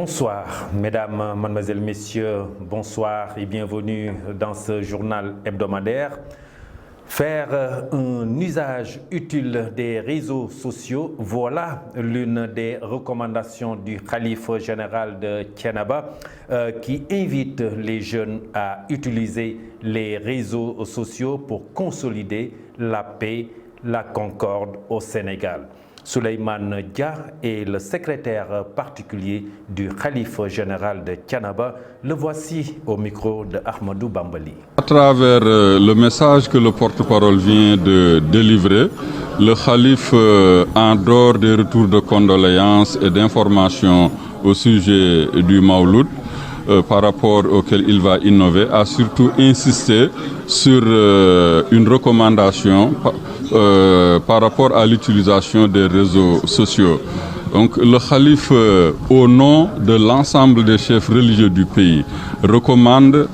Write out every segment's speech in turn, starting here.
Bonsoir, mesdames, mademoiselles, messieurs, bonsoir et bienvenue dans ce journal hebdomadaire. Faire un usage utile des réseaux sociaux, voilà l'une des recommandations du khalife général de Thiénaba qui invite les jeunes à utiliser les réseaux sociaux pour consolider la paix, la concorde au Sénégal. Souleymane Dia est le secrétaire particulier du khalife général de Thiénaba. Le voici au micro de Ahmadou Bambali. À travers le message que le porte-parole vient de délivrer, le khalife, en dehors des retours de condoléances et d'informations au sujet du Mawlud, par rapport auquel il va innover, a surtout insisté sur une recommandation par rapport à l'utilisation des réseaux sociaux. Donc le khalife, au nom de l'ensemble des chefs religieux du pays, recommande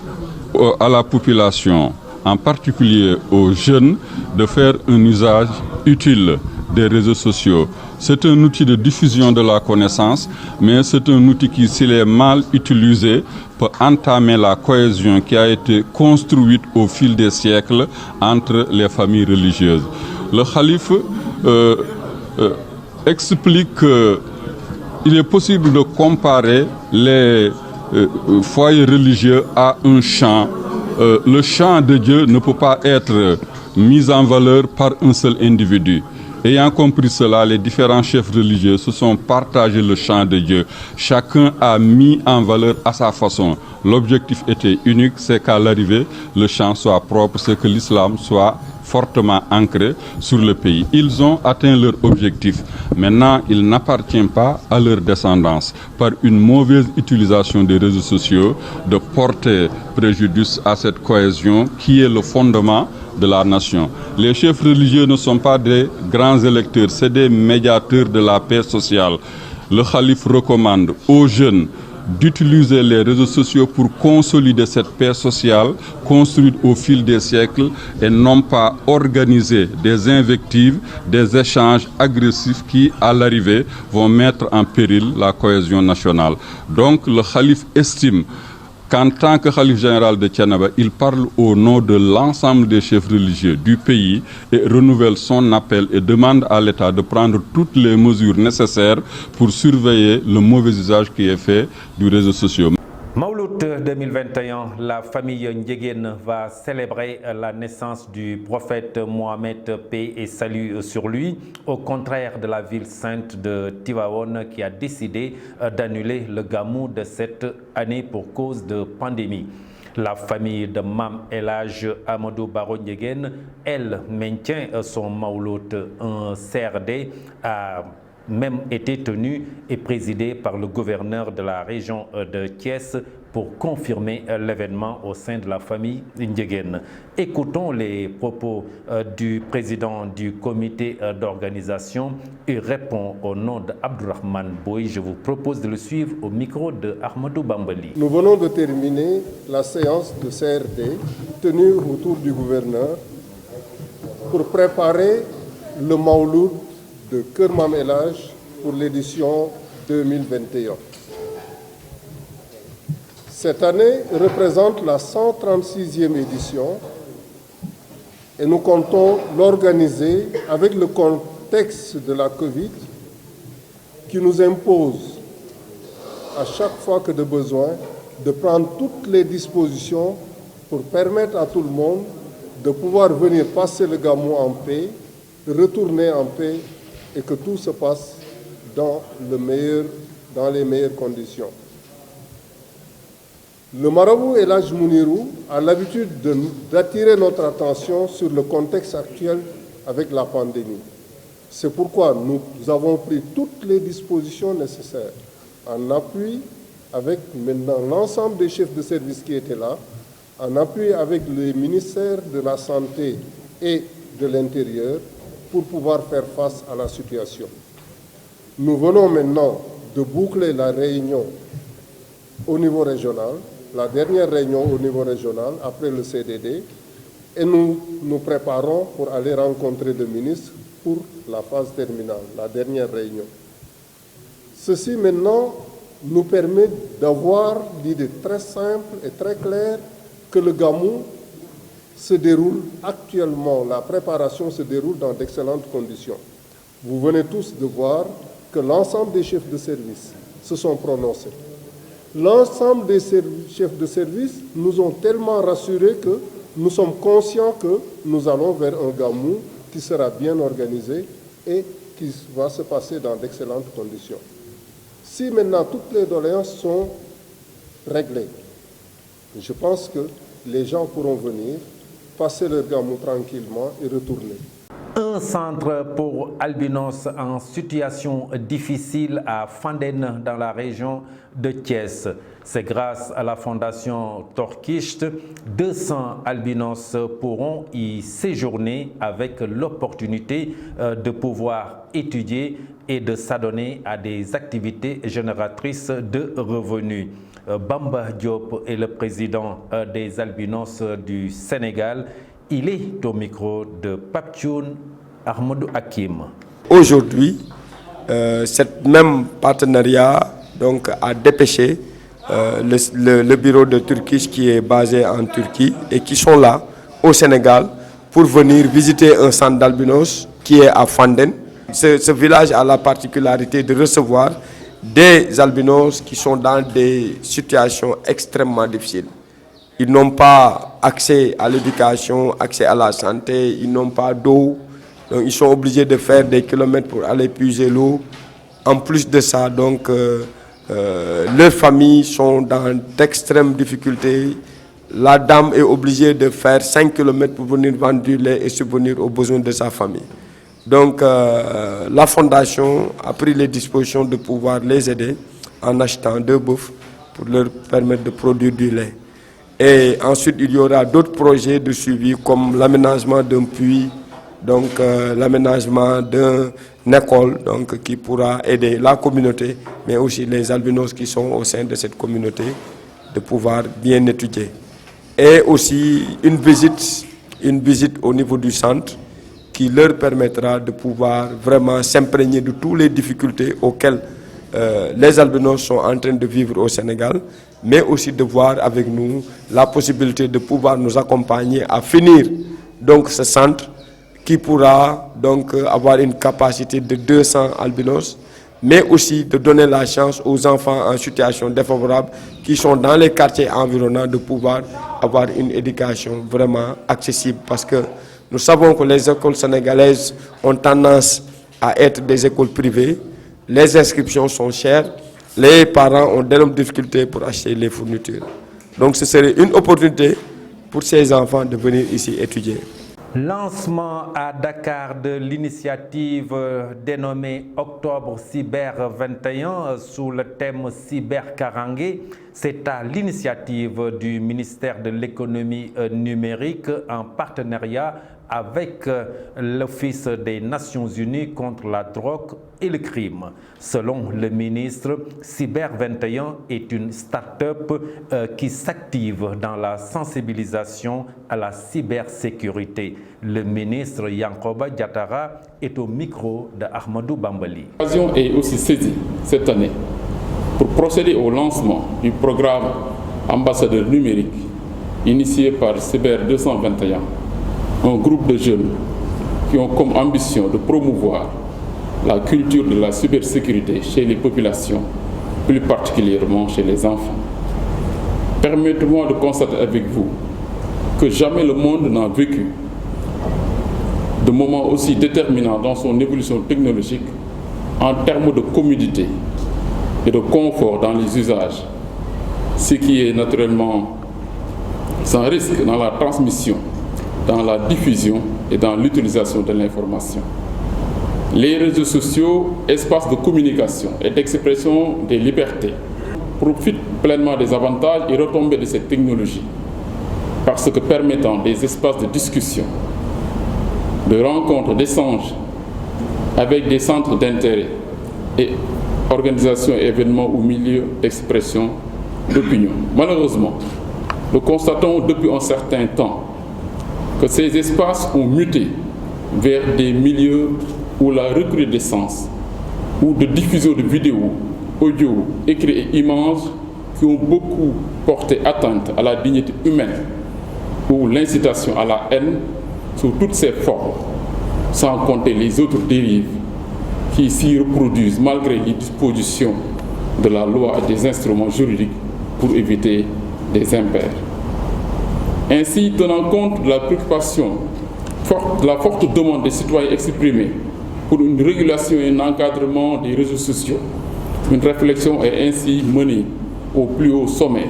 à la population, en particulier aux jeunes, de faire un usage utile des réseaux sociaux. C'est un outil de diffusion de la connaissance, mais c'est un outil qui, s'il est mal utilisé, peut entamer la cohésion qui a été construite au fil des siècles entre les familles religieuses. Le khalife explique qu'il est possible de comparer les foyers religieux à un champ. Le champ de Dieu ne peut pas être mis en valeur par un seul individu. Ayant compris cela, les différents chefs religieux se sont partagés le champ de Dieu. Chacun a mis en valeur à sa façon. L'objectif était unique, c'est qu'à l'arrivée, le champ soit propre, c'est que l'islam soit fortement ancré sur le pays. Ils ont atteint leur objectif. Maintenant, il n'appartient pas à leur descendance, par une mauvaise utilisation des réseaux sociaux, de porter préjudice à cette cohésion qui est le fondement de la nation. Les chefs religieux ne sont pas des grands électeurs, c'est des médiateurs de la paix sociale. Le khalife recommande aux jeunes d'utiliser les réseaux sociaux pour consolider cette paix sociale construite au fil des siècles et non pas organiser des invectives, des échanges agressifs qui, à l'arrivée, vont mettre en péril la cohésion nationale. Donc le khalife estime qu'en tant que khalife général de Thiénaba, il parle au nom de l'ensemble des chefs religieux du pays et renouvelle son appel et demande à l'État de prendre toutes les mesures nécessaires pour surveiller le mauvais usage qui est fait du réseau social. Mawlud 2021, la famille Ndiéguène va célébrer la naissance du prophète Mohamed, paix et salut sur lui, au contraire de la ville sainte de Tivaouane qui a décidé d'annuler le gamou de cette année pour cause de pandémie. La famille de Mam El Hadj Amadou Baro Ndiéguène, elle, maintient son Mawlud. Un CRD a même été tenu et présidé par le gouverneur de la région de Thiès pour confirmer l'événement au sein de la famille Ndiéguène. Écoutons les propos du président du comité d'organisation. Il répond au nom d'Abdourahmane Boy. Je vous propose de le suivre au micro de Ahmadou Bambali. Nous venons de terminer la séance de CRD tenue autour du gouverneur pour préparer le Mawlud de Kër Mam El Hadj pour l'édition 2021. Cette année représente la 136e édition et nous comptons l'organiser avec le contexte de la Covid qui nous impose à chaque fois que de besoin de prendre toutes les dispositions pour permettre à tout le monde de pouvoir venir passer le gamou en paix, retourner en paix et que tout se passe dans les meilleures conditions. Le marabout El Hadj Mounirou a l'habitude d'attirer notre attention sur le contexte actuel avec la pandémie. C'est pourquoi nous avons pris toutes les dispositions nécessaires en appui avec maintenant l'ensemble des chefs de service qui étaient là, en appui avec les ministères de la Santé et de l'Intérieur pour pouvoir faire face à la situation. Nous venons maintenant de boucler la réunion au niveau régional, la dernière réunion au niveau régional après le CDD, et nous nous préparons pour aller rencontrer le ministre pour la phase terminale, la dernière réunion. Ceci maintenant nous permet d'avoir l'idée très simple et très claire que le Gamou se déroule actuellement, la préparation se déroule dans d'excellentes conditions. Vous venez tous de voir que l'ensemble des chefs de service se sont prononcés. L'ensemble des chefs de service nous ont tellement rassurés que nous sommes conscients que nous allons vers un Gamou qui sera bien organisé et qui va se passer dans d'excellentes conditions. Si maintenant toutes les doléances sont réglées, je pense que les gens pourront venir, passer leur Gamou tranquillement et retourner. Un centre pour albinos en situation difficile à Fandène dans la région de Thiès. C'est grâce à la fondation Torkicht, 200 albinos pourront y séjourner avec l'opportunité de pouvoir étudier et de s'adonner à des activités génératrices de revenus. Bamba Diop est le président des albinos du Sénégal. Il est au micro de Paptioun Ahmadou Hakim. Aujourd'hui, cette même partenariat donc, a dépêché le bureau de Turquie qui est basé en Turquie et qui sont là au Sénégal pour venir visiter un centre d'albinos qui est à Fandène. Ce village a la particularité de recevoir des albinos qui sont dans des situations extrêmement difficiles. Ils n'ont pas accès à l'éducation, accès à la santé, ils n'ont pas d'eau. Donc ils sont obligés de faire des kilomètres pour aller puiser l'eau. En plus de ça, donc, leurs familles sont dans d'extrêmes difficultés. La dame est obligée de faire 5 kilomètres pour venir vendre du lait et subvenir aux besoins de sa famille. Donc la fondation a pris les dispositions de pouvoir les aider en achetant 2 bœufs pour leur permettre de produire du lait. Et ensuite, il y aura d'autres projets de suivi comme l'aménagement d'un puits, donc l'aménagement d'une école donc, qui pourra aider la communauté, mais aussi les albinos qui sont au sein de cette communauté, de pouvoir bien étudier. Et aussi une visite au niveau du centre qui leur permettra de pouvoir vraiment s'imprégner de toutes les difficultés auxquelles les albinos sont en train de vivre au Sénégal, mais aussi de voir avec nous la possibilité de pouvoir nous accompagner à finir donc, ce centre qui pourra donc avoir une capacité de 200 albinos, mais aussi de donner la chance aux enfants en situation défavorable qui sont dans les quartiers environnants de pouvoir avoir une éducation vraiment accessible. Parce que nous savons que les écoles sénégalaises ont tendance à être des écoles privées, les inscriptions sont chères, les parents ont d'énormes difficultés pour acheter les fournitures. Donc ce serait une opportunité pour ces enfants de venir ici étudier. Lancement à Dakar de l'initiative dénommée Octobre Cyber 21 sous le thème Cyber Karangé. C'est à l'initiative du ministère de l'économie numérique en partenariat avec l'Office des Nations Unies contre la drogue et le crime. Selon le ministre, Cyber 21 est une start-up qui s'active dans la sensibilisation à la cybersécurité. Le ministre Yankoba Diatara est au micro de Ahmadou Bambali. L'occasion est aussi saisie cette année pour procéder au lancement du programme Ambassadeur numérique initié par Cyber 221. Un groupe de jeunes qui ont comme ambition de promouvoir la culture de la cybersécurité chez les populations, plus particulièrement chez les enfants. Permettez-moi de constater avec vous que jamais le monde n'a vécu de moments aussi déterminants dans son évolution technologique en termes de commodité et de confort dans les usages, ce qui est naturellement sans risque dans la transmission, dans la diffusion et dans l'utilisation de l'information. Les réseaux sociaux, espaces de communication et d'expression des libertés, profitent pleinement des avantages et retombées de cette technologie, parce que permettant des espaces de discussion, de rencontres, d'échanges avec des centres d'intérêt et organisations, événements ou milieux d'expression d'opinion. Malheureusement, nous constatons depuis un certain temps que ces espaces ont muté vers des milieux où la recrudescence ou de diffusion de vidéos audio, écrits et images qui ont beaucoup porté atteinte à la dignité humaine ou l'incitation à la haine sous toutes ses formes, sans compter les autres dérives qui s'y reproduisent malgré les dispositions de la loi et des instruments juridiques pour éviter des impairs. Ainsi, tenant compte de la préoccupation, de la forte demande des citoyens exprimée pour une régulation et un encadrement des réseaux sociaux, une réflexion est ainsi menée au plus haut sommet,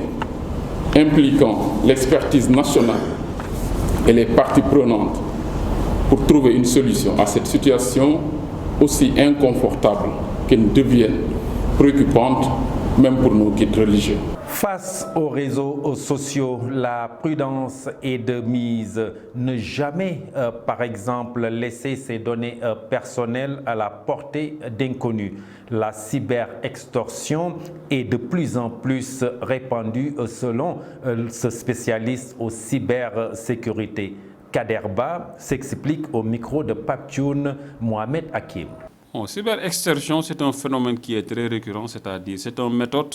impliquant l'expertise nationale et les parties prenantes pour trouver une solution à cette situation aussi inconfortable qu'elle devienne préoccupante, même pour nos guides religieux. Face aux réseaux sociaux, la prudence est de mise. Ne jamais, par exemple, laisser ses données personnelles à la portée d'inconnus. La cyberextorsion est de plus en plus répandue selon ce spécialiste en cybersécurité. Kaderba s'explique au micro de Paptioun Mohamed Hakim. Bon, cyberextorsion, c'est un phénomène qui est très récurrent, c'est-à-dire c'est une méthode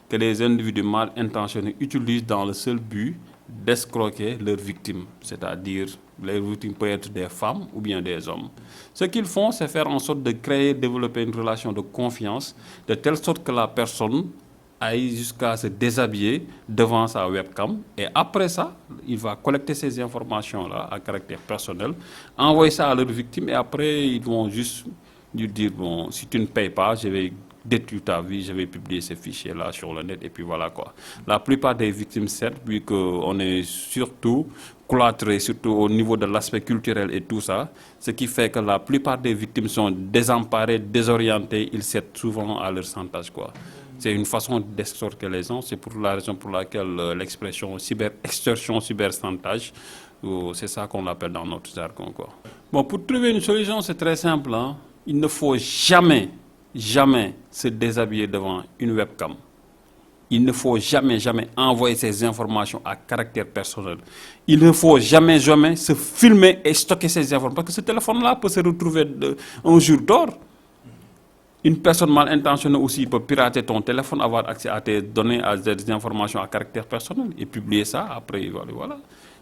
que les individus mal intentionnés utilisent dans le seul but d'escroquer leurs victimes, c'est-à-dire les victimes peuvent être des femmes ou bien des hommes. Ce qu'ils font, c'est faire en sorte de créer, développer une relation de confiance, de telle sorte que la personne aille jusqu'à se déshabiller devant sa webcam et après ça, il va collecter ces informations-là à caractère personnel, envoyer ça à leurs victimes et après ils vont juste lui dire, bon, si tu ne payes pas, je vais détruire ta vie, je vais publier ces fichiers-là sur le net et puis voilà quoi. La plupart des victimes, certes, vu qu'on est surtout cloîtré, surtout au niveau de l'aspect culturel et tout ça, ce qui fait que la plupart des victimes sont désemparées, désorientées, ils cèdent souvent à leur chantage quoi. C'est une façon d'escroquer les gens, c'est pour la raison pour laquelle l'expression cyber-extorsion, cyber-chantage, c'est ça qu'on appelle dans notre jargon quoi. Bon, pour trouver une solution, c'est très simple, hein. Il ne faut jamais se déshabiller devant une webcam. Il ne faut jamais envoyer ces informations à caractère personnel. Il ne faut jamais se filmer et stocker ces informations. Parce que ce téléphone-là peut se retrouver un jour d'or. Une personne mal intentionnée aussi peut pirater ton téléphone, avoir accès à tes données, à des informations à caractère personnel et publier ça après. Voilà.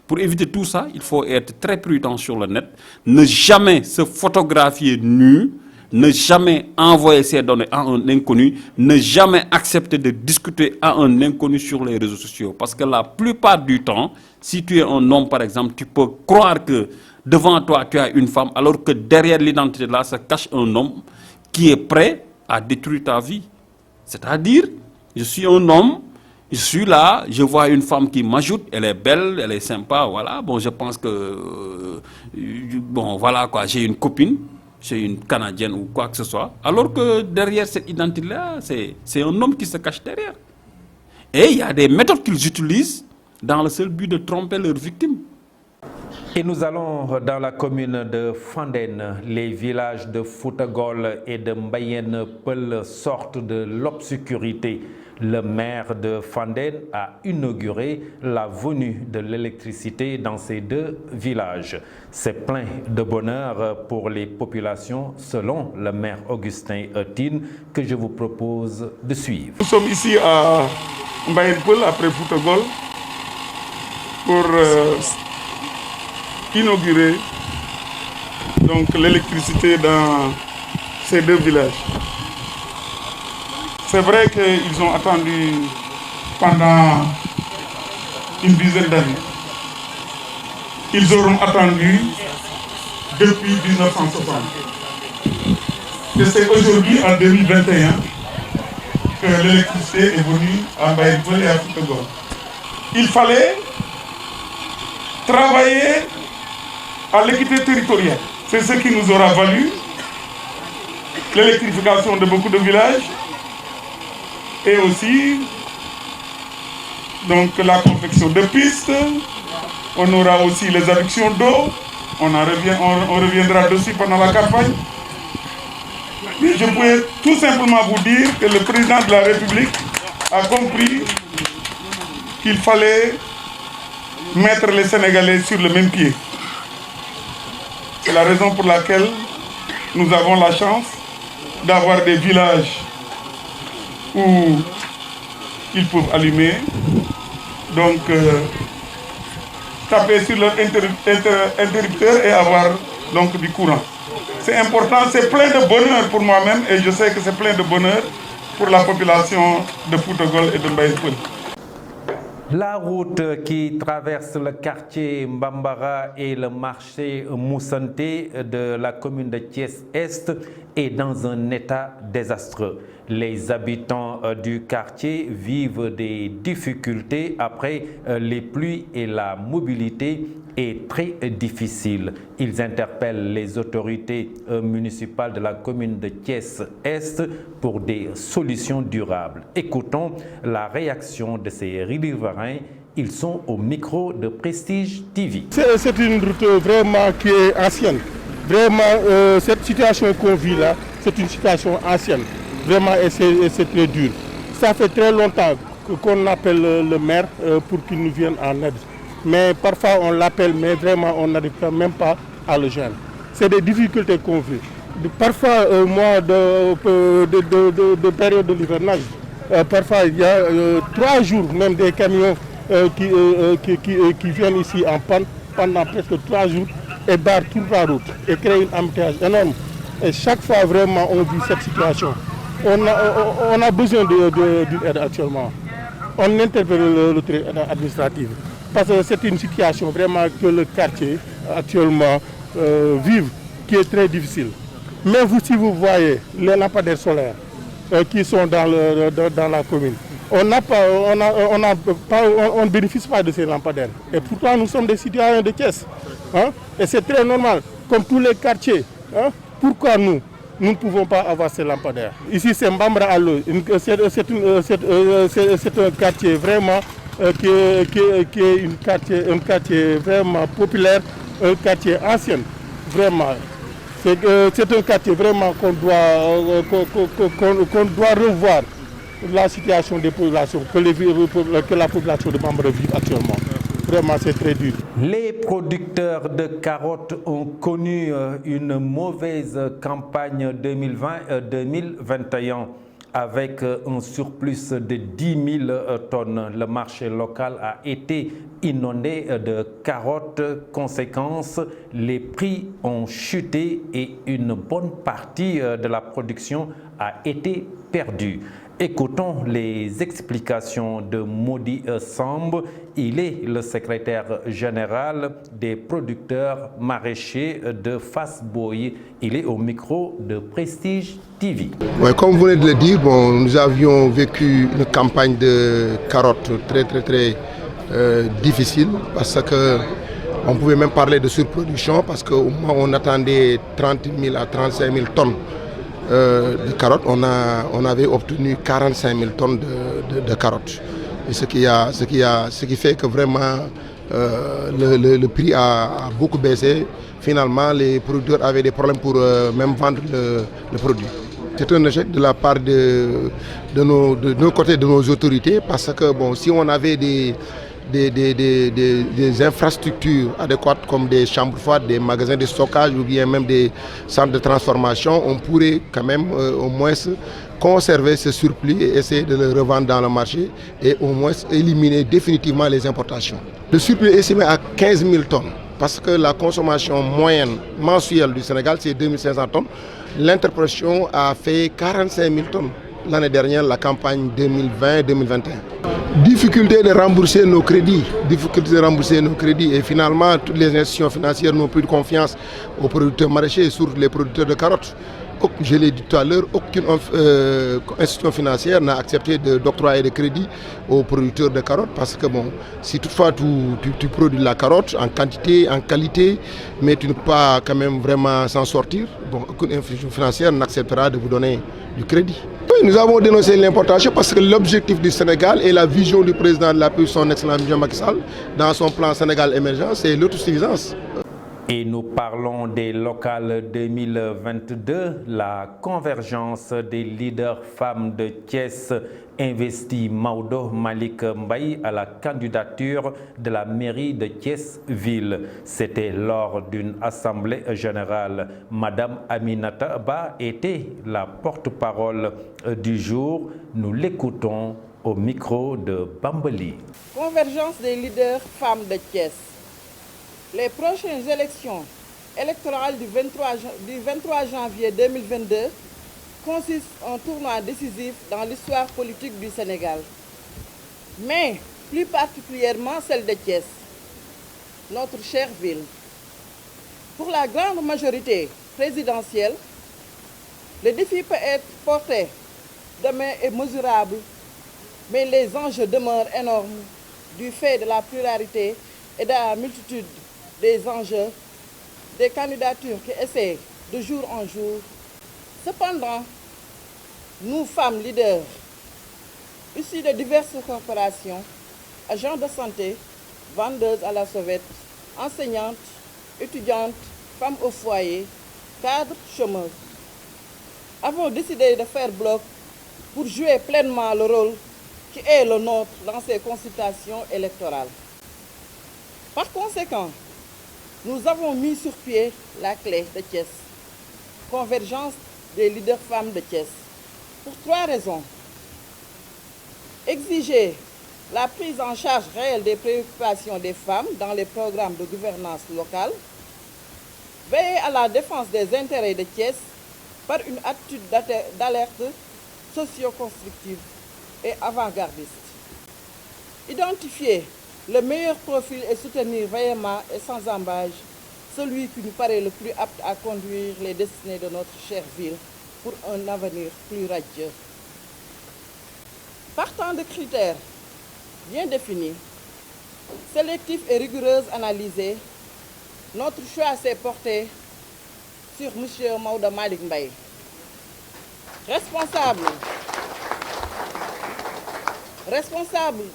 Pour éviter tout ça, il faut être très prudent sur le net, ne jamais se photographier nu, ne jamais envoyer ses données à un inconnu, ne jamais accepter de discuter à un inconnu sur les réseaux sociaux. Parce que la plupart du temps, si tu es un homme par exemple, tu peux croire que devant toi tu as une femme, alors que derrière l'identité là se cache un homme qui est prêt à détruire ta vie. C'est-à-dire, je suis un homme, je suis là, je vois une femme qui m'ajoute, elle est belle, elle est sympa, voilà. Bon, je pense que, bon, voilà quoi, j'ai une copine, j'ai une Canadienne ou quoi que ce soit. Alors que derrière cette identité-là, c'est un homme qui se cache derrière. Et il y a des méthodes qu'ils utilisent dans le seul but de tromper leurs victimes. Et nous allons dans la commune de Fandène. Les villages de Foutagol et de Mbayenne Peul sortent de l'obscurité. Le maire de Fandène a inauguré la venue de l'électricité dans ces deux villages. C'est plein de bonheur pour les populations, selon le maire Augustin Tine, que je vous propose de suivre. Nous sommes ici à Mbayenne Peul, après Foutagol, pour inaugurer donc l'électricité dans ces deux villages. C'est vrai qu'ils ont attendu pendant une dizaine d'années. Ils auront attendu depuis 1960. Et c'est aujourd'hui, en 2021, que l'électricité est venue à Mbayenne Peul et à Foutagol. Il fallait travailler à l'équité territoriale. C'est ce qui nous aura valu l'électrification de beaucoup de villages et aussi donc la confection de pistes. On aura aussi les adductions d'eau. On reviendra dessus pendant la campagne. Mais je peux tout simplement vous dire que le président de la République a compris qu'il fallait mettre les Sénégalais sur le même pied. C'est la raison pour laquelle nous avons la chance d'avoir des villages où ils peuvent allumer. Donc, taper sur leur interrupteur et avoir donc du courant. C'est important, c'est plein de bonheur pour moi-même et je sais que c'est plein de bonheur pour la population de Fouta-Gueule et de Mbaye-Peul. La route qui traverse le quartier Mbambara et le marché Moussanté de la commune de Thiès-Est est dans un état désastreux. Les habitants du quartier vivent des difficultés après les pluies et la mobilité est très difficile. Ils interpellent les autorités municipales de la commune de Thiès-Est pour des solutions durables. Écoutons la réaction de ces riverains. Ils sont au micro de Prestige TV. C'est une route vraiment qui est ancienne. Vraiment, cette situation qu'on vit là, c'est une situation ancienne. Vraiment, et c'est très dur. Ça fait très longtemps qu'on appelle le maire pour qu'il nous vienne en aide. Mais parfois on l'appelle, mais vraiment on n'arrive même pas à le joindre. C'est des difficultés qu'on vit. Parfois, au mois de période de l'hivernage, parfois il y a 3 jours même des camions qui viennent ici en panne pendant presque 3 jours et barrent toute la route et créent un embouteillage énorme. Et chaque fois vraiment on vit cette situation. On a besoin d'une aide actuellement. On interpelle l'autorité administrative parce que c'est une situation vraiment que le quartier actuellement vit qui est très difficile. Mais vous, si vous voyez les lampadaires solaires qui sont dans la commune, on ne bénéficie pas de ces lampadaires. Et pourtant nous sommes des citoyens de Thiès. Hein? Et c'est très normal, comme tous les quartiers. Hein? Pourquoi nous ne pouvons pas avoir ces lampadaires? Ici c'est Mbambara à l'eau. C'est un quartier vraiment qui est un quartier vraiment populaire, un quartier ancien. Vraiment. C'est un quartier vraiment qu'on doit revoir la situation des populations, que la population de Mbambara vit actuellement. Vraiment, c'est très dur. Les producteurs de carottes ont connu une mauvaise campagne 2020-2021 avec un surplus de 10 000 tonnes. Le marché local a été inondé de carottes. Conséquence, les prix ont chuté et une bonne partie de la production a été perdue. Écoutons les explications de Modi Samb. Il est le secrétaire général des producteurs maraîchers de Fass Boye. Il est au micro de Prestige TV. Ouais, comme vous venez de le dire, nous avions vécu une campagne de carottes très difficile parce qu'on pouvait même parler de surproduction parce qu'au moins on attendait 30 000 à 35 000 tonnes de carottes, on avait obtenu 45 000 tonnes de carottes. Et ce qui fait que vraiment le prix a beaucoup baissé. Finalement, les producteurs avaient des problèmes pour même vendre le produit. C'est un échec de la part de nos côtés, de nos autorités, parce que si on avait des infrastructures adéquates comme des chambres froides, des magasins de stockage ou bien même des centres de transformation, on pourrait quand même au moins conserver ce surplus et essayer de le revendre dans le marché et au moins éliminer définitivement les importations. Le surplus est estimé à 15 000 tonnes parce que la consommation moyenne mensuelle du Sénégal c'est 2500 tonnes. L'interprétation a fait 45 000 tonnes l'année dernière, la campagne 2020-2021. Difficulté de rembourser nos crédits, et finalement toutes les institutions financières n'ont plus de confiance aux producteurs maraîchers, surtout les producteurs de carottes. Je l'ai dit tout à l'heure, aucune institution financière n'a accepté d'octroyer des crédits aux producteurs de carottes parce que si toutefois tu produis la carotte en quantité, en qualité, mais tu ne peux pas quand même vraiment s'en sortir, aucune institution financière n'acceptera de vous donner du crédit. Oui, nous avons dénoncé l'importation parce que l'objectif du Sénégal et la vision du président de la République, son excellence Macky Sall, dans son plan Sénégal émergent, c'est l'autosuffisance. Et nous parlons des locales 2022, la convergence des leaders femmes de Thiès investit Maodo Malick Mbaye à la candidature de la mairie de Thiès-Ville. C'était lors d'une assemblée générale. Madame Aminata Ba était la porte-parole du jour. Nous l'écoutons au micro de Bambali. Convergence des leaders femmes de Thiès. Les prochaines élections électorales du 23 janvier 2022 consistent en un tournoi décisif dans l'histoire politique du Sénégal, mais plus particulièrement celle de Thiès, notre chère ville. Pour la grande majorité présidentielle, le défi peut être porté demain est mesurable, mais les enjeux demeurent énormes du fait de la pluralité et de la multitude des enjeux, des candidatures qui essaient de jour en jour. Cependant, nous, femmes leaders, issues de diverses corporations, agents de santé, vendeuses à la sauvette, enseignantes, étudiantes, femmes au foyer, cadres, chômeuses, avons décidé de faire bloc pour jouer pleinement le rôle qui est le nôtre dans ces consultations électorales. Par conséquent, nous avons mis sur pied la clé de Thiès, convergence des leaders femmes de Thiès, pour 3 raisons. Exiger la prise en charge réelle des préoccupations des femmes dans les programmes de gouvernance locale, veiller à la défense des intérêts de Thiès par une attitude d'alerte socio-constructive et avant-gardiste. Identifier le meilleur profil et soutenir vaillamment et sans embâche celui qui nous paraît le plus apte à conduire les destinées de notre chère ville pour un avenir plus radieux. Partant de critères bien définis, sélectifs et rigoureux analysés, notre choix s'est porté sur M. Maodo Malick Mbaye, responsable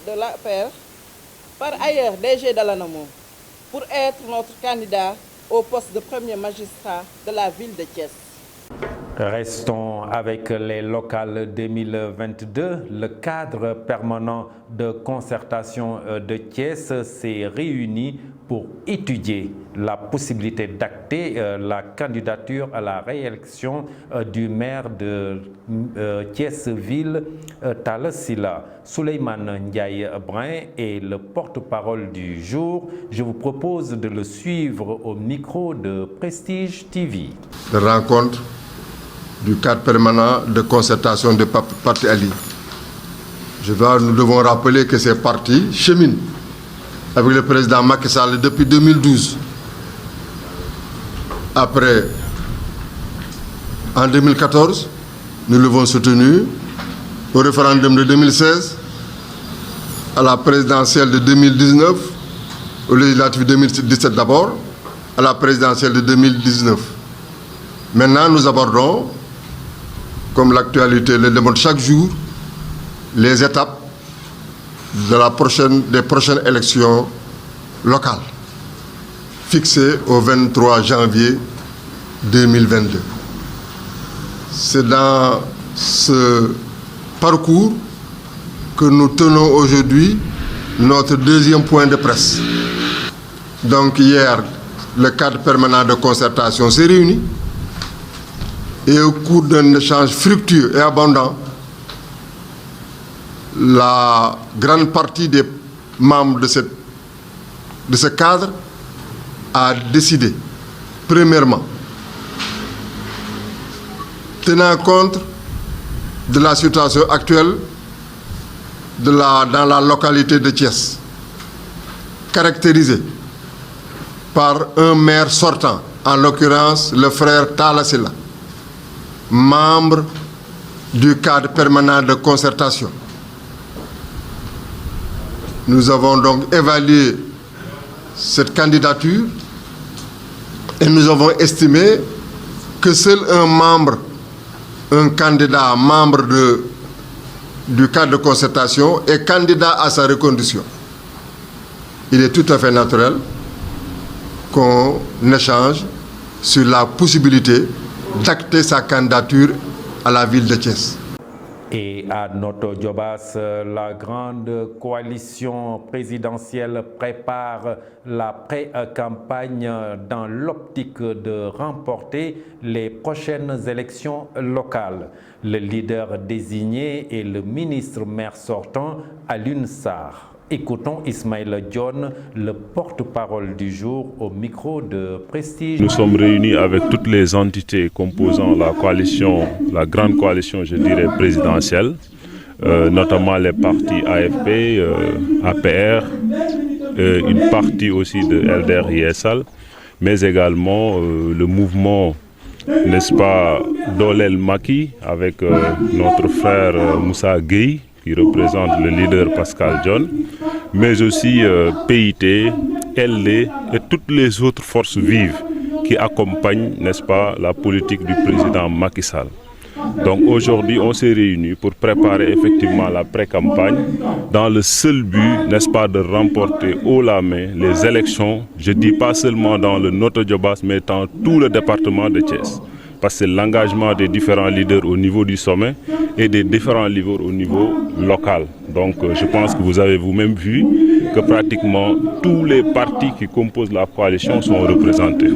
de l'APR, par ailleurs DG de l'ANAMO, pour être notre candidat au poste de premier magistrat de la ville de Thiès. Restons avec les locales 2022. Le cadre permanent de concertation de Thiès s'est réuni pour étudier la possibilité d'acter la candidature à la réélection du maire de Thiès-Ville, Talla Sylla. Souleymane Ndiaye Brin est le porte-parole du jour. Je vous propose de le suivre au micro de Prestige TV. De rencontre du cadre permanent de concertation de Parti Ali. Nous devons rappeler que ces partis cheminent avec le président Macky Sall depuis 2012. Après, en 2014, nous l'avons soutenu au référendum de 2016, à la présidentielle de 2019, au législatif 2017 d'abord, à la présidentielle de 2019. Maintenant, nous abordons, comme l'actualité le demande chaque jour, les étapes des prochaines élections locales, fixées au 23 janvier 2022. C'est dans ce parcours que nous tenons aujourd'hui notre deuxième point de presse. Donc hier, le cadre permanent de concertation s'est réuni et au cours d'un échange fructueux et abondant, la grande partie des membres de ce cadre a décidé, premièrement, tenant compte de la situation actuelle dans la localité de Thiès, caractérisée par un maire sortant, en l'occurrence le frère Talla Sylla, membre du cadre permanent de concertation. Nous avons donc évalué cette candidature et nous avons estimé que seul un candidat membre du cadre de concertation est candidat à sa reconduction. Il est tout à fait naturel qu'on échange sur la possibilité d'acter sa candidature à la ville de Thiès. Et à Noto Diobass, la grande coalition présidentielle prépare la pré-campagne dans l'optique de remporter les prochaines élections locales. Le leader désigné est le ministre maire sortant, Alioune Sarr. Écoutons Ismaël John, le porte-parole du jour, au micro de Prestige. Nous sommes réunis avec toutes les entités composant la coalition, la grande coalition, je dirais, présidentielle, notamment les partis AFP, APR, une partie aussi de LDR ISL, mais également le mouvement, n'est-ce pas, Dolel Maki, avec notre frère Moussa Gueye, qui représente le leader Pascal John, mais aussi PIT, LD et toutes les autres forces vives qui accompagnent, n'est-ce pas, la politique du président Macky Sall. Donc aujourd'hui, on s'est réunis pour préparer effectivement la pré-campagne dans le seul but, n'est-ce pas, de remporter haut la main les élections, je dis pas seulement dans le Noto Diobass, mais dans tout le département de Thiès. Parce que c'est l'engagement des différents leaders au niveau du sommet et des différents leaders au niveau local. Donc je pense que vous avez vous-même vu que pratiquement tous les partis qui composent la coalition sont représentés.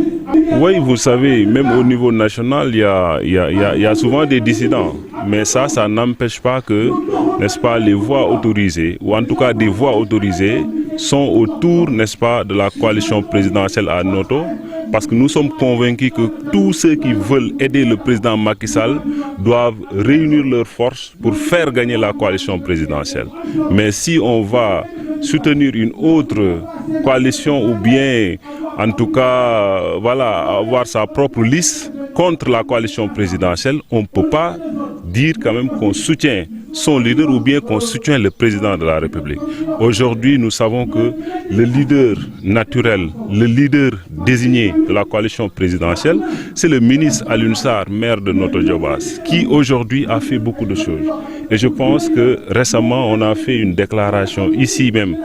Oui, vous savez, même au niveau national, il y a souvent des dissidents. Mais ça n'empêche pas que, n'est-ce pas, les voix autorisées, ou en tout cas des voix autorisées, sont autour, n'est-ce pas, de la coalition présidentielle à Noto. Parce que nous sommes convaincus que tous ceux qui veulent aider le président Macky Sall doivent réunir leurs forces pour faire gagner la coalition présidentielle. Mais si on va soutenir une autre coalition ou bien, en tout cas, voilà, avoir sa propre liste contre la coalition présidentielle, on ne peut pas dire quand même qu'on soutient son leader ou bien qu'on soutient le président de la République. Aujourd'hui, nous savons que le leader naturel, le leader désigné de la coalition présidentielle, c'est le ministre Alioune Sarr, maire de Noto Diobass, qui aujourd'hui a fait beaucoup de choses. Et je pense que récemment, on a fait une déclaration ici même,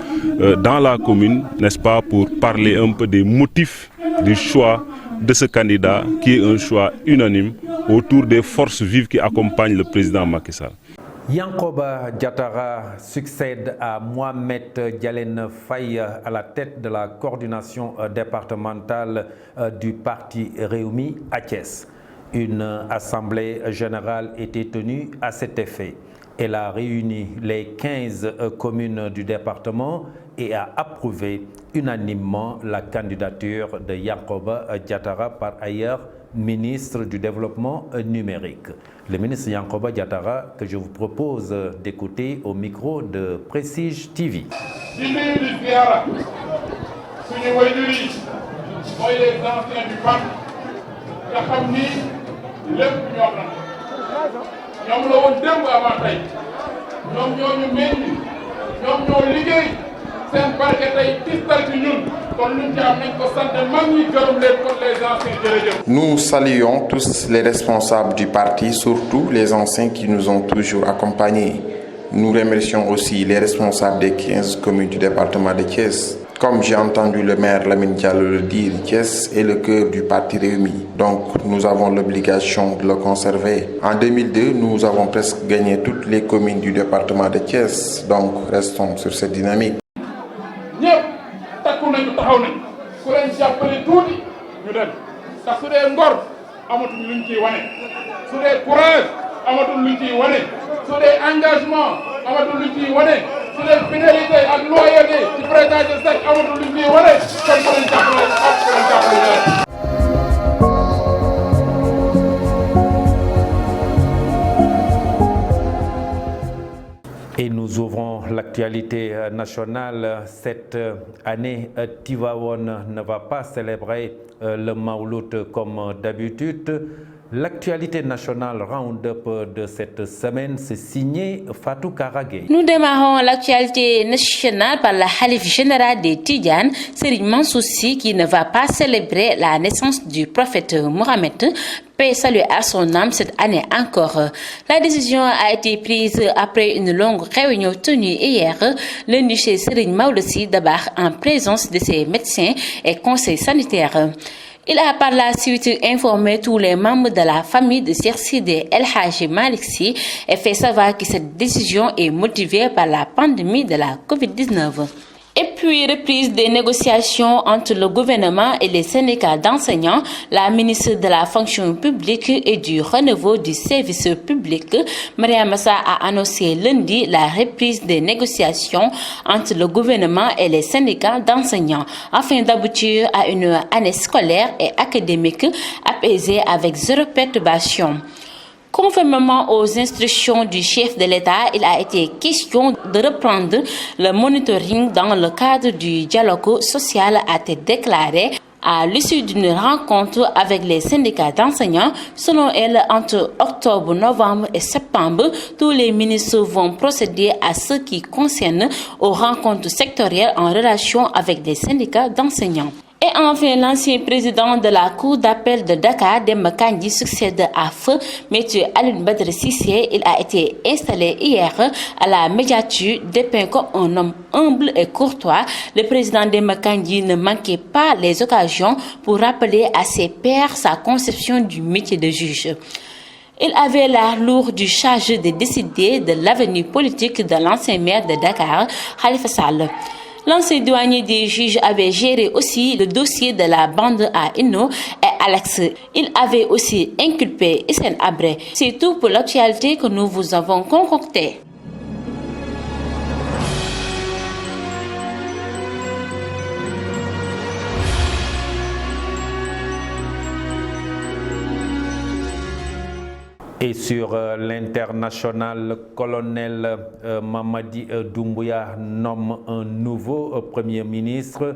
dans la commune, n'est-ce pas, pour parler un peu des motifs du choix de ce candidat, qui est un choix unanime autour des forces vives qui accompagnent le président Macky Sall. Yankoba Diatara succède à Mohamed Dialène Faye à la tête de la coordination départementale du parti Rewmi à Thiès. Une assemblée générale était tenue à cet effet. Elle a réuni les 15 communes du département et a approuvé unanimement la candidature de Yankoba Diatara, par ailleurs ministre du Développement numérique. Le ministre Yankoba Diatara, que je vous propose d'écouter au micro de Prestige TV. Nous saluons tous les responsables du parti, surtout les anciens qui nous ont toujours accompagnés. Nous remercions aussi les responsables des 15 communes du département de Thiès. Comme j'ai entendu le maire Lamine Diallo le dire, Thiès est le cœur du parti Rewmi. Donc nous avons l'obligation de le conserver. En 2002, nous avons presque gagné toutes les communes du département de Thiès. Donc restons sur cette dynamique. Et nous ouvrons l'actualité nationale. Cette année, Tivaouane ne va pas célébrer le Mawlud comme d'habitude. L'actualité nationale round-up de cette semaine, c'est signé Fatou Karagé. Nous démarrons l'actualité nationale par la Khalif général des Tidjanes, Serigne Mansour Sy, qui ne va pas célébrer la naissance du prophète Mohammed. Paix et salut à son âme cette année encore. La décision a été prise après une longue réunion tenue hier lundi chez Serigne Maodo Sy Dabakh en présence de ses médecins et conseils sanitaires. Il a par la suite informé tous les membres de la famille de Cheikh Sidi El Hadji Malick Sy et fait savoir que cette décision est motivée par la pandémie de la COVID-19. Et puis, reprise des négociations entre le gouvernement et les syndicats d'enseignants, la ministre de la fonction publique et du renouveau du service public, Mariama Massa, a annoncé lundi la reprise des négociations entre le gouvernement et les syndicats d'enseignants afin d'aboutir à une année scolaire et académique apaisée avec zéro perturbation. Conformément aux instructions du chef de l'État, il a été question de reprendre le monitoring dans le cadre du dialogue social, a-t-il déclaré à l'issue d'une rencontre avec les syndicats d'enseignants. Selon elle, entre octobre, novembre et septembre, tous les ministres vont procéder à ce qui concerne aux rencontres sectorielles en relation avec les syndicats d'enseignants. Et enfin, l'ancien président de la Cour d'appel de Dakar, Demba Kandji, succède à feu M. Alioune Badara Cissé. Il a été installé hier à la médiature, dépeint comme un homme humble et courtois. Le président Demba Kandji ne manquait pas les occasions pour rappeler à ses pairs sa conception du métier de juge. Il avait l'air lourd du charge de décider de l'avenir politique de l'ancien maire de Dakar, Khalifa Sall. L'ancien douanier des juges avait géré aussi le dossier de la bande à Inno et Alex. Il avait aussi inculpé Hissène Habré. C'est tout pour l'actualité que nous vous avons concoctée. Et sur l'international, le colonel Mamadi Doumbouya nomme un nouveau Premier ministre.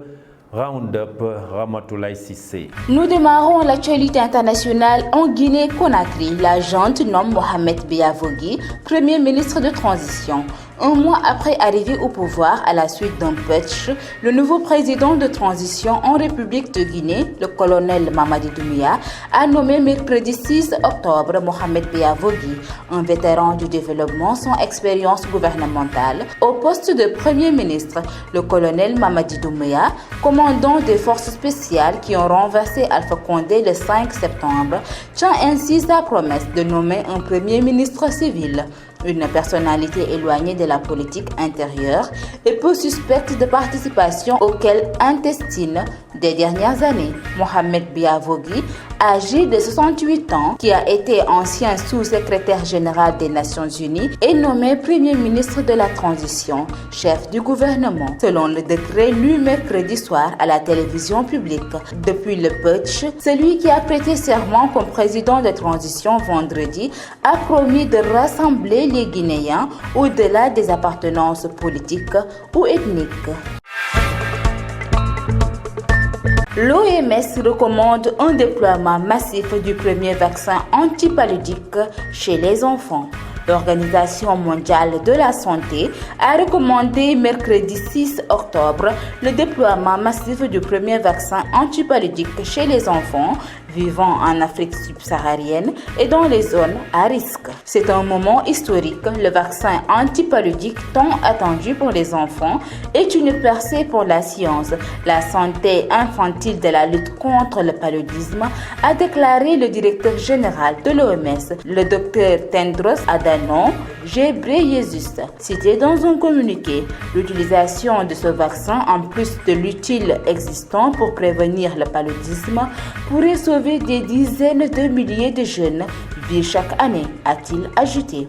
Round-up, Ramatoulaye Cissé. Nous démarrons l'actualité internationale en Guinée-Conakry. La junte nomme Mohamed Biavogui Premier ministre de transition. Un mois après arriver au pouvoir à la suite d'un putsch, le nouveau président de transition en République de Guinée, le colonel Mamadi Doumbouya, a nommé mercredi 6 octobre Mohamed Biavogui, un vétéran du développement sans expérience gouvernementale, au poste de Premier ministre. Le colonel Mamadi Doumbouya, commandant des forces spéciales qui ont renversé Alpha Condé le 5 septembre, tient ainsi sa promesse de nommer un Premier ministre civil. Une personnalité éloignée de la politique intérieure et peu suspecte de participation auquel intestine des dernières années. Mohamed Biavogui, âgé de 68 ans, qui a été ancien sous-secrétaire général des Nations Unies, est nommé Premier ministre de la Transition, chef du gouvernement, selon le décret lu mercredi soir à la télévision publique. Depuis le putsch, celui qui a prêté serment comme président de transition vendredi a promis de rassembler les Guinéens au-delà des appartenances politiques ou ethniques. L'OMS recommande un déploiement massif du premier vaccin antipaludique chez les enfants. L'Organisation mondiale de la santé a recommandé mercredi 6 octobre le déploiement massif du premier vaccin antipaludique chez les enfants vivant en Afrique subsaharienne et dans les zones à risque. C'est un moment historique. Le vaccin antipaludique tant attendu pour les enfants est une percée pour la science. La santé infantile de la lutte contre le paludisme, a déclaré le directeur général de l'OMS, le docteur Tedros Adhanom Ghebreyesus. Cité dans un communiqué, l'utilisation de ce vaccin, en plus de l'utile existant pour prévenir le paludisme, pourrait sauver des dizaines de milliers de jeunes vies chaque année, a-t-il ajouté.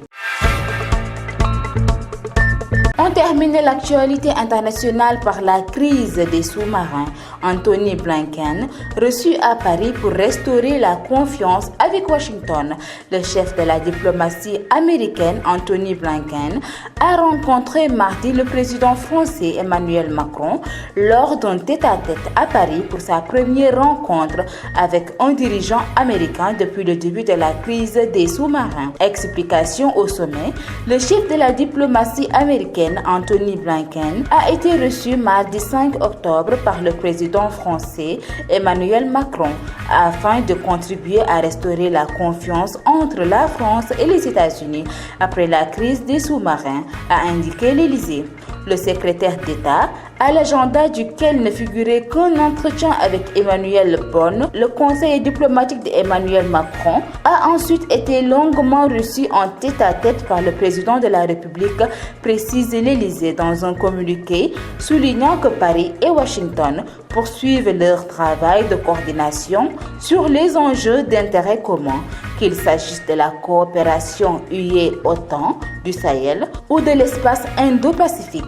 On termine terminer l'actualité internationale par la crise des sous-marins. Anthony Blinken, reçu à Paris pour restaurer la confiance avec Washington. Le chef de la diplomatie américaine, Anthony Blinken, a rencontré mardi le président français Emmanuel Macron lors d'un tête-à-tête à Paris pour sa première rencontre avec un dirigeant américain depuis le début de la crise des sous-marins. Explication au sommet, le chef de la diplomatie américaine, Anthony Blinken, a été reçu mardi 5 octobre par le président français Emmanuel Macron afin de contribuer à restaurer la confiance entre la France et les États-Unis après la crise des sous-marins, a indiqué l'Élysée. Le secrétaire d'État, à l'agenda duquel ne figurait qu'un entretien avec Emmanuel Bon, le conseiller diplomatique d'Emmanuel Macron, a ensuite été longuement reçu en tête-à-tête par le président de la République, précise l'Élysée dans un communiqué, soulignant que Paris et Washington poursuivent leur travail de coordination sur les enjeux d'intérêt commun, qu'il s'agisse de la coopération UE-OTAN, du Sahel ou de l'espace Indo-Pacifique.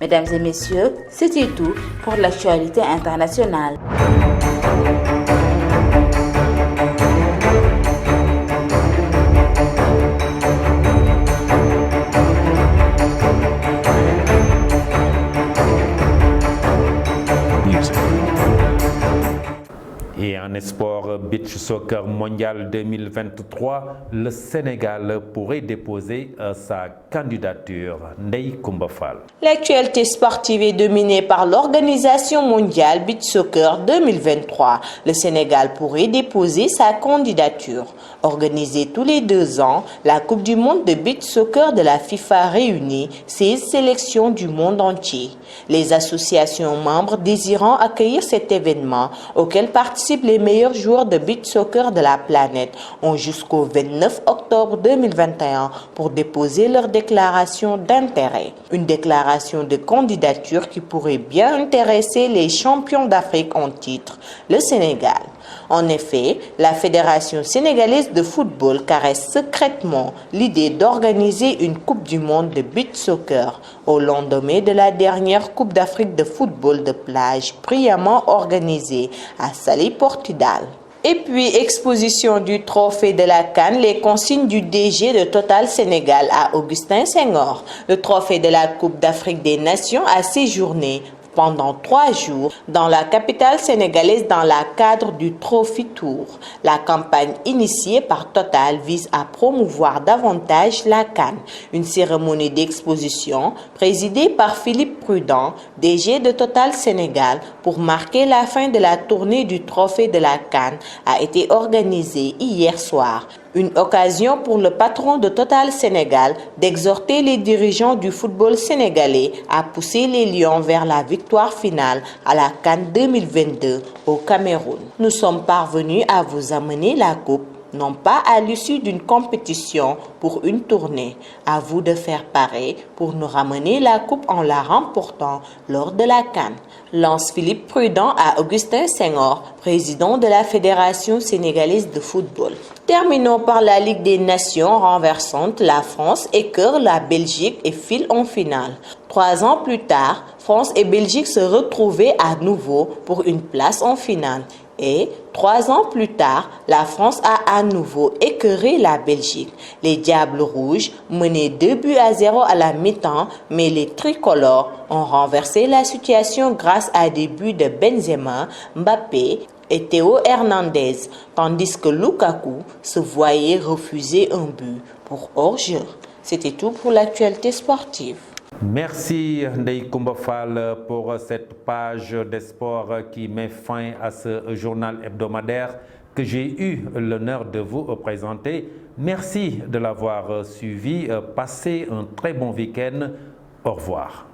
Mesdames et messieurs, c'était tout pour l'actualité internationale. Et en sport beach soccer mondial 2023, le Sénégal pourrait déposer sa candidature. Ndeye Koumba Fall. L'actualité sportive est dominée par l'organisation mondiale beach soccer 2023. Le Sénégal pourrait déposer sa candidature. Organisée tous les 2 ans, la Coupe du monde de beach soccer de la FIFA réunit 16 sélections du monde entier. Les associations membres désirant accueillir cet événement auquel participent les meilleurs joueurs de beach soccer de la planète ont jusqu'au 29 octobre 2021 pour déposer leur déclaration d'intérêt. Une déclaration de candidature qui pourrait bien intéresser les champions d'Afrique en titre, le Sénégal. En effet, la Fédération sénégalaise de football caresse secrètement l'idée d'organiser une Coupe du monde de beach soccer au lendemain de la dernière Coupe d'Afrique de football de plage brillamment organisée à Saly Portudal. Et puis, exposition du trophée de la CAN, les consignes du DG de Total Sénégal à Augustin Senghor. Le trophée de la Coupe d'Afrique des Nations a séjourné pendant 3 jours dans la capitale sénégalaise dans le cadre du Trophy Tour. La campagne initiée par Total vise à promouvoir davantage la CAN. Une cérémonie d'exposition présidée par Philippe Prudent, DG de Total Sénégal, pour marquer la fin de la tournée du Trophée de la CAN a été organisée hier soir. Une occasion pour le patron de Total Sénégal d'exhorter les dirigeants du football sénégalais à pousser les Lions vers la victoire finale à la CAN 2022 au Cameroun. Nous sommes parvenus à vous amener la coupe, non pas à l'issue d'une compétition pour une tournée. À vous de faire pareil pour nous ramener la coupe en la remportant lors de la CAN. Lance Philippe Prudent à Augustin Senghor, président de la Fédération sénégalaise de football. Terminons par la Ligue des Nations renversante. La France écœure la Belgique et file en finale. 3 ans plus tard, France et Belgique se retrouvaient à nouveau pour une place en finale. Et 3 ans plus tard, la France a à nouveau écœuré la Belgique. Les Diables Rouges menaient 2-0 à la mi-temps, mais les tricolores ont renversé la situation grâce à des buts de Benzema, Mbappé et Théo Hernandez, tandis que Lukaku se voyait refuser un but pour hors-jeu. C'était tout pour l'actualité sportive. Merci Ndeye Koumba Fall pour cette page des sports qui met fin à ce journal hebdomadaire que j'ai eu l'honneur de vous présenter. Merci de l'avoir suivi. Passez un très bon week-end. Au revoir.